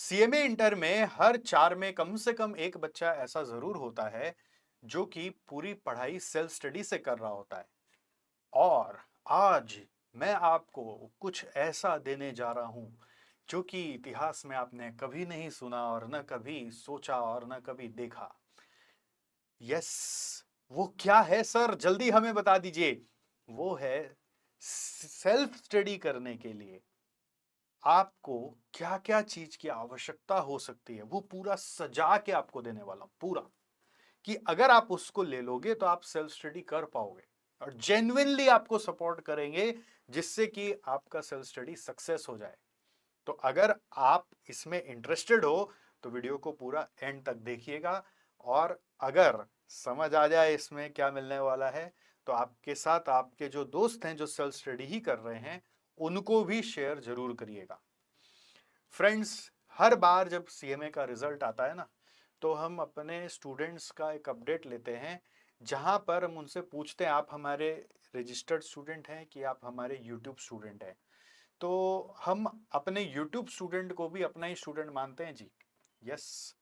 CMA inter में हर 4 में कम से कम एक बच्चा ऐसा जरूर होता है जो कि पूरी पढ़ाई सेल्फ स्टडी से कर रहा होता है। और आज मैं आपको कुछ ऐसा देने जा रहा हूं जो कि इतिहास में आपने कभी नहीं सुना और न कभी सोचा और न कभी देखा। यस, वो क्या है सर, जल्दी हमें बता दीजिए। वो है सेल्फ स्टडी करने के लिए आपको क्या क्या चीज की आवश्यकता हो सकती है, वो पूरा सजा के आपको देने वाला हूं पूरा, कि अगर आप उसको ले लोगे तो आप सेल्फ स्टडी कर पाओगे और जेन्युइनली आपको सपोर्ट करेंगे जिससे कि आपका सेल्फ स्टडी सक्सेस हो जाए। तो अगर आप इसमें इंटरेस्टेड हो तो वीडियो को पूरा एंड तक देखिएगा, और अगर समझ आ जाए इसमें क्या मिलने वाला है तो आपके साथ आपके जो दोस्त हैं जो सेल्फ स्टडी ही कर रहे हैं उनको भी शेयर जरूर करिएगा। फ्रेंड्स, हर बार जब सीएमए का रिजल्ट आता है ना तो हम अपने स्टूडेंट्स का एक अपडेट लेते हैं जहां पर हम उनसे पूछते हैं आप हमारे रजिस्टर्ड स्टूडेंट हैं कि आप हमारे यूट्यूब स्टूडेंट हैं। तो हम अपने यूट्यूब स्टूडेंट को भी अपना ही स्टूडेंट मानते हैं जी। यस,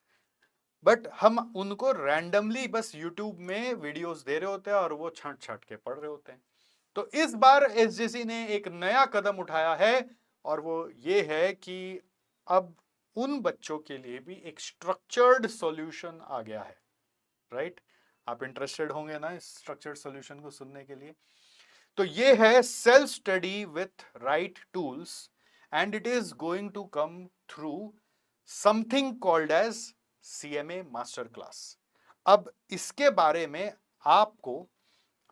बट हम उनको रैंडमली बस यूट्यूब में वीडियोस दे रहे होते हैं और वो छांट छांट के पढ़ रहे होते हैं। तो इस बार एसजेसी ने एक नया कदम उठाया है और वो ये है कि अब उन बच्चों के लिए भी एक स्ट्रक्चर्ड सॉल्यूशन आ गया है। राइट, आप इंटरेस्टेड होंगे ना इस स्ट्रक्चर्ड सॉल्यूशन को सुनने के लिए। तो ये है self study with right tools and it is going to come through something called as CMA master class. अब इसके बारे में आपको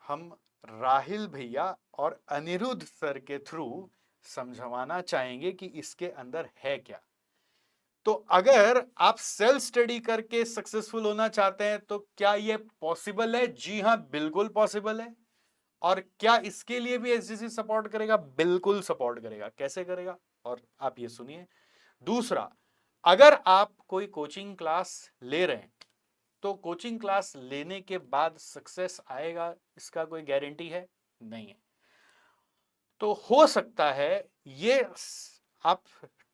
हम राहिल भैया और अनिरुद्ध सर के थ्रू समझवाना चाहेंगे कि इसके अंदर है क्या। तो अगर आप सेल्फ स्टडी करके सक्सेसफुल होना चाहते हैं तो क्या ये पॉसिबल है? जी हां, बिल्कुल पॉसिबल है। और क्या इसके लिए भी एसजीसी सपोर्ट करेगा? बिल्कुल सपोर्ट करेगा। कैसे करेगा? और आप ये सुनिए। दूसरा, अगर आप कोई कोचिंग क्लास ले रहे हैं तो कोचिंग क्लास लेने के बाद सक्सेस आएगा इसका कोई गारंटी है? नहीं है। तो हो सकता है ये आप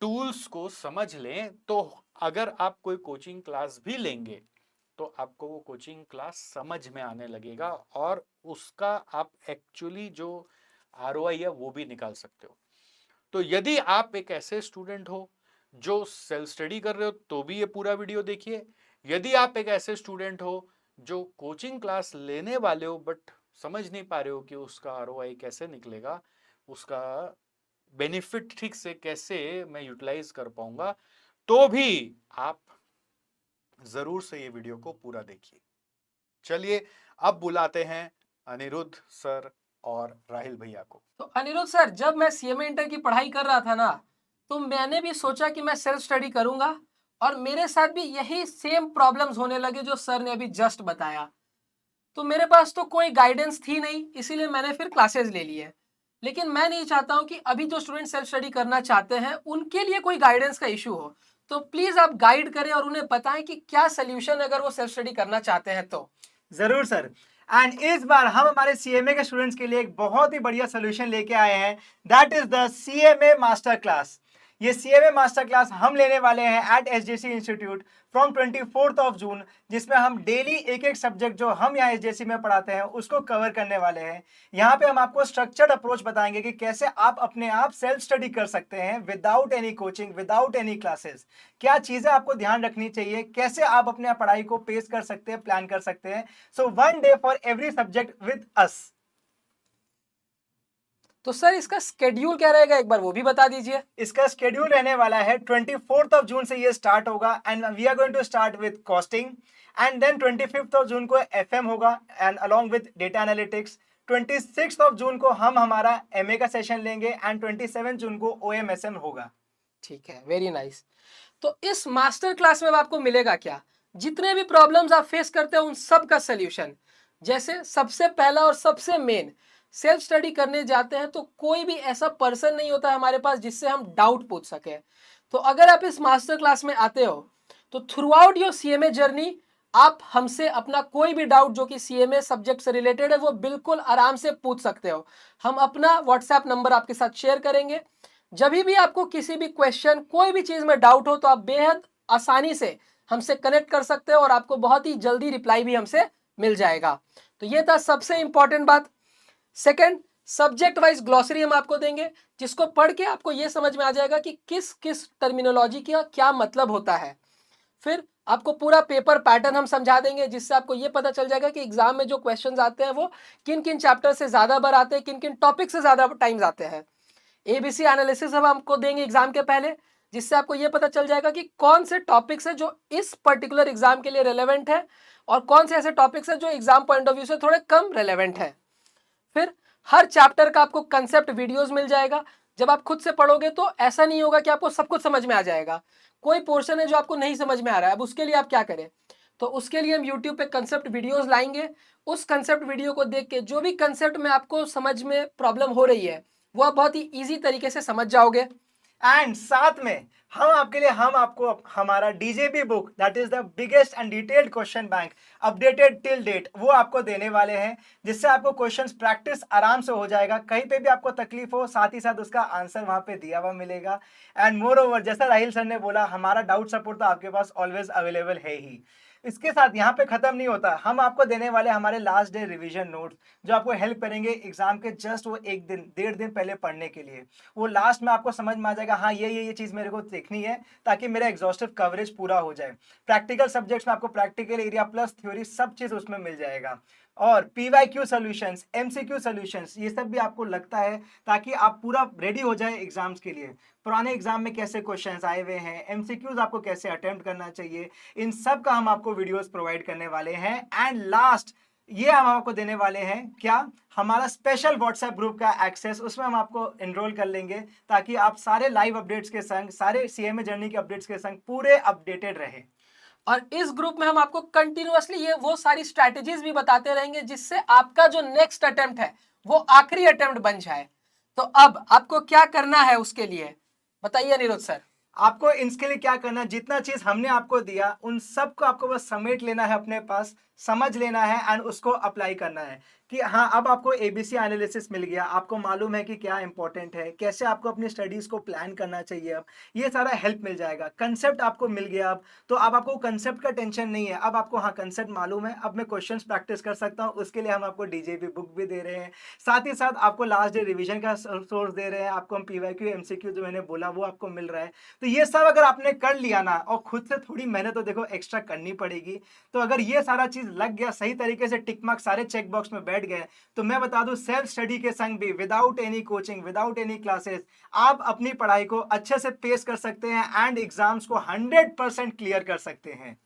टूल्स को समझ लें तो अगर आप कोई कोचिंग क्लास भी लेंगे तो आपको वो कोचिंग क्लास समझ में आने लगेगा और उसका आप एक्चुअली जो आरओआई है वो भी निकाल सकते हो। तो यदि आप एक ऐसे स्टूडेंट हो जो सेल्फ स्टडी कर रहे हो तो भी ये पूरा वीडियो देखिए। यदि आप एक ऐसे स्टूडेंट हो जो कोचिंग क्लास लेने वाले हो बट समझ नहीं पा रहे हो कि उसका आरओआई कैसे निकलेगा, उसका बेनिफिट ठीक से कैसे मैं यूटिलाइज कर पाऊंगा, तो भी आप जरूर से ये वीडियो को पूरा देखिए। चलिए अब बुलाते हैं अनिरुद्ध सर और राहिल भैया को। तो अनिरुद्ध सर, जब मैं सीएमए इंटर की पढ़ाई कर रहा था ना, तो मैंने भी सोचा कि मैं सेल्फ स्टडी करूंगा और मेरे साथ भी यही सेम प्रॉब्लम्स होने लगे जो सर ने अभी जस्ट बताया। तो मेरे पास तो कोई गाइडेंस थी नहीं, इसीलिए मैंने फिर क्लासेस ले लिए। लेकिन मैं नहीं चाहता हूं कि अभी जो स्टूडेंट सेल्फ स्टडी करना चाहते हैं उनके लिए कोई गाइडेंस का इशू हो। तो प्लीज आप गाइड करें और उन्हें बताएं कि क्या सोल्यूशन अगर वो सेल्फ स्टडी करना चाहते हैं तो। जरूर सर। एंड इस बार हम हमारे सीएमए के स्टूडेंट्स के लिए एक बहुत ही बढ़िया सोल्यूशन लेके आए हैं, that is the CMA master class. ये सीएमए मास्टर क्लास हम लेने वाले हैं at SJC institute from 24th of June, जिसमें हम डेली एक एक सब्जेक्ट जो हम यहाँ एसजेसी में पढ़ाते हैं उसको कवर करने वाले हैं। यहाँ पे हम आपको स्ट्रक्चर्ड अप्रोच बताएंगे कि कैसे आप अपने आप सेल्फ स्टडी कर सकते हैं without any coaching, without any classes. क्या चीजें आपको ध्यान रखनी चाहिए, कैसे आप अपने पढ़ाई को पेश कर सकते हैं, प्लान कर सकते हैं। सो 1 day for every subject with us. तो सर इसका स्केड्यूल क्या रहेगा, एक बार वो भी बता दीजिए। इसका स्केड्यूल रहने वाला है 24th ऑफ जून से ये स्टार्ट होगा and we are going to start with costing and then 25th of June को एफएम होगा and along with data analytics. 26th of June को हम हमारा एमए का सेशन लेंगे एंड 27 जून को ओएमएसएम होगा। ठीक है, वेरी नाइस। तो इस मास्टर क्लास में आपको मिलेगा क्या? जितने भी प्रॉब्लम्स आप फेस करते हैं उन सब का सोल्यूशन। जैसे सबसे पहला और सबसे मेन, सेल्फ स्टडी करने जाते हैं तो कोई भी ऐसा पर्सन नहीं होता हमारे पास जिससे हम डाउट पूछ सके। तो अगर आप इस मास्टर क्लास में आते हो तो through out your CMA journey आप हमसे अपना कोई भी डाउट जो कि सीएमए सब्जेक्ट से रिलेटेड है वो बिल्कुल आराम से पूछ सकते हो। हम अपना व्हाट्सएप नंबर आपके साथ शेयर करेंगे। जब भी आपको किसी भी क्वेश्चन कोई भी चीज में डाउट हो तो आप बेहद आसानी से हमसे कनेक्ट कर सकते हो और आपको बहुत ही जल्दी रिप्लाई भी हमसे मिल जाएगा। तो ये था सबसे इंपॉर्टेंट बात। सेकंड, सब्जेक्ट वाइज ग्लॉसरी हम आपको देंगे, जिसको पढ़ के आपको ये समझ में आ जाएगा कि किस किस टर्मिनोलॉजी का क्या मतलब होता है। फिर आपको पूरा पेपर पैटर्न हम समझा देंगे, जिससे आपको ये पता चल जाएगा कि एग्जाम में जो क्वेश्चंस आते हैं वो किन किन चैप्टर से ज्यादा बार आते हैं, किन किन टॉपिक से ज्यादा टाइम्स आते हैं। एबीसी एनालिसिस हम आपको देंगे एग्जाम के पहले, जिससे आपको ये पता चल जाएगा कि कौन से टॉपिक्स है जो इस पर्टिकुलर एग्जाम के लिए रेलेवेंट है और कौन से ऐसे टॉपिक्स है जो एग्जाम पॉइंट ऑफ व्यू से थोड़े कम रेलेवेंट है। फिर हर चैप्टर का आपको कंसेप्ट वीडियोस मिल जाएगा। जब आप खुद से पढ़ोगे तो ऐसा नहीं होगा कि आपको सब कुछ समझ में आ जाएगा, कोई पोर्शन है जो आपको नहीं समझ में आ रहा है। अब उसके लिए आप क्या करें, तो उसके लिए हम यूट्यूब पे कंसेप्ट वीडियोस लाएंगे। उस कंसेप्ट वीडियो को देख के जो भी कंसेप्ट में आपको समझ में प्रॉब्लम हो रही है वो आप बहुत ही ईजी तरीके से समझ जाओगे। एंड साथ में हम आपको हमारा DJB book, that is the biggest and detailed question bank updated till date, वो आपको देने वाले हैं, जिससे आपको क्वेश्चंस प्रैक्टिस आराम से हो जाएगा। कहीं पे भी आपको तकलीफ हो, साथ ही साथ उसका आंसर वहां पे दिया हुआ मिलेगा। एंड मोर ओवर, जैसा राहिल सर ने बोला, हमारा डाउट सपोर्ट तो आपके पास ऑलवेज अवेलेबल है ही। इसके साथ यहाँ पे खत्म नहीं होता, हम आपको देने वाले हमारे लास्ट डे रिवीजन नोट्स, जो आपको हेल्प करेंगे एग्जाम के जस्ट वो 1 दिन 1.5 दिन पहले पढ़ने के लिए। वो लास्ट में आपको समझ में आ जाएगा, हाँ ये चीज़ मेरे को देखनी है, ताकि मेरा एग्जॉस्टिव कवरेज पूरा हो जाए। प्रैक्टिकल सब्जेक्ट्स में आपको प्रैक्टिकल एरिया प्लस थ्योरी सब चीज़ उसमें मिल जाएगा। और पीवाईक्यू सॉल्यूशंस, एमसीक्यू सॉल्यूशंस, ये सब भी आपको लगता है, ताकि आप पूरा रेडी हो जाए एग्जाम्स के लिए। पुराने एग्जाम में कैसे क्वेश्चंस आए हुए हैं, एमसीक्यूज आपको कैसे अटेम्प्ट करना चाहिए, इन सब का हम आपको वीडियोस प्रोवाइड करने वाले हैं। एंड लास्ट, ये हम आपको देने वाले हैं क्या, हमारा स्पेशल व्हाट्सएप ग्रुप का एक्सेस, उसमें हम आपको एनरोल कर लेंगे, ताकि आप सारे लाइव अपडेट्स के संग, सारे सीएमए जर्नी के अपडेट्स के संग पूरे अपडेटेड रहे। और इस ग्रुप में हम आपको कंटिन्यूअसली ये वो सारी स्ट्रैटेजीज भी बताते रहेंगे, जिससे आपका जो नेक्स्ट अटेम्प्ट है वो आखिरी अटेम्प्ट बन जाए। तो अब आपको क्या करना है उसके लिए बताइए अनिरुद्ध सर। आपको इसके लिए क्या करना है, जितना चीज हमने आपको दिया उन सब को आपको बस समेट लेना है अपने पास, समझ लेना है एंड उसको अप्लाई करना है। कि हाँ, अब आपको एबीसी एनालिसिस मिल गया, आपको मालूम है कि क्या इंपॉर्टेंट है, कैसे आपको अपनी स्टडीज को प्लान करना चाहिए। अब ये सारा हेल्प मिल जाएगा। कंसेप्ट आपको मिल गया अब, तो अब आपको कंसेप्ट का टेंशन नहीं है। अब आपको हाँ कंसेप्ट मालूम है, अब मैं क्वेश्चंस प्रैक्टिस कर सकता हूँ। उसके लिए हम आपको डीजेबी बुक भी दे रहे हैं, साथ ही साथ आपको लास्ट डे रिविजन का सोर्स दे रहे हैं, आपको हम पीवाईक्यू एमसीक्यू जो मैंने बोला वो आपको मिल रहा है। तो ये सब अगर आपने कर लिया ना, और खुद से थोड़ी मेहनत तो देखो एक्स्ट्रा करनी पड़ेगी, तो अगर ये सारा चीज लग गया, सही तरीके से टिक मार्क सारे चेक बॉक्स में बैठ गए, तो मैं बता दूं सेल्फ स्टडी के संग भी, without any coaching, without any classes, आप अपनी पढ़ाई को अच्छे से पेश कर सकते हैं एंड एग्जाम्स को 100% क्लियर कर सकते हैं।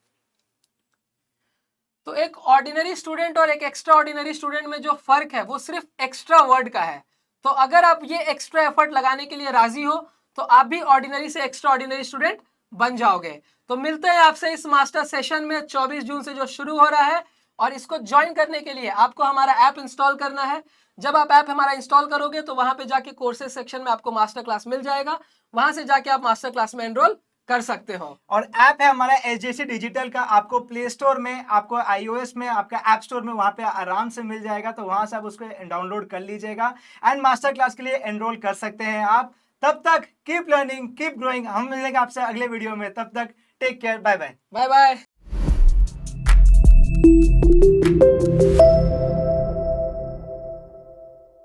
तो एक ऑर्डिनरी स्टूडेंट और एक एक्स्ट्रा ऑर्डिनरी स्टूडेंट में जो फर्क है वो सिर्फ एक्स्ट्रा वर्ड का है। तो अगर आप ये एक्स्ट्रा एफर्ट लगाने के लिए राजी हो तो आप भी ऑर्डिनरी से एक्स्ट्रा ऑर्डिनरी स्टूडेंट बन जाओगे। तो मिलते हैं आपसे इस मास्टर सेशन में 24 जून से जो शुरू हो रहा है, और इसको ज्वाइन करने के लिए आपको हमारा ऐप इंस्टॉल करना है। जब आप ऐप हमारा इंस्टॉल करोगे तो वहां पे जाके कोर्सेज सेक्शन में आपको मास्टर क्लास मिल जाएगा, वहां से जाके आप मास्टर क्लास में एनरोल कर सकते हो। और ऐप है हमारा एसजेसी डिजिटल का, आपको प्ले स्टोर में, आपको आईओएस में, आपका ऐप स्टोर में वहां पे आराम से मिल जाएगा। तो वहां से आप उसको डाउनलोड कर लीजिएगा एंड मास्टर क्लास के लिए एनरोल कर सकते हैं आप। तब तक कीप लर्निंग, कीप ग्रोइंग। हम मिलेंगे आपसे अगले वीडियो में, तब तक take care, bye bye. Bye bye.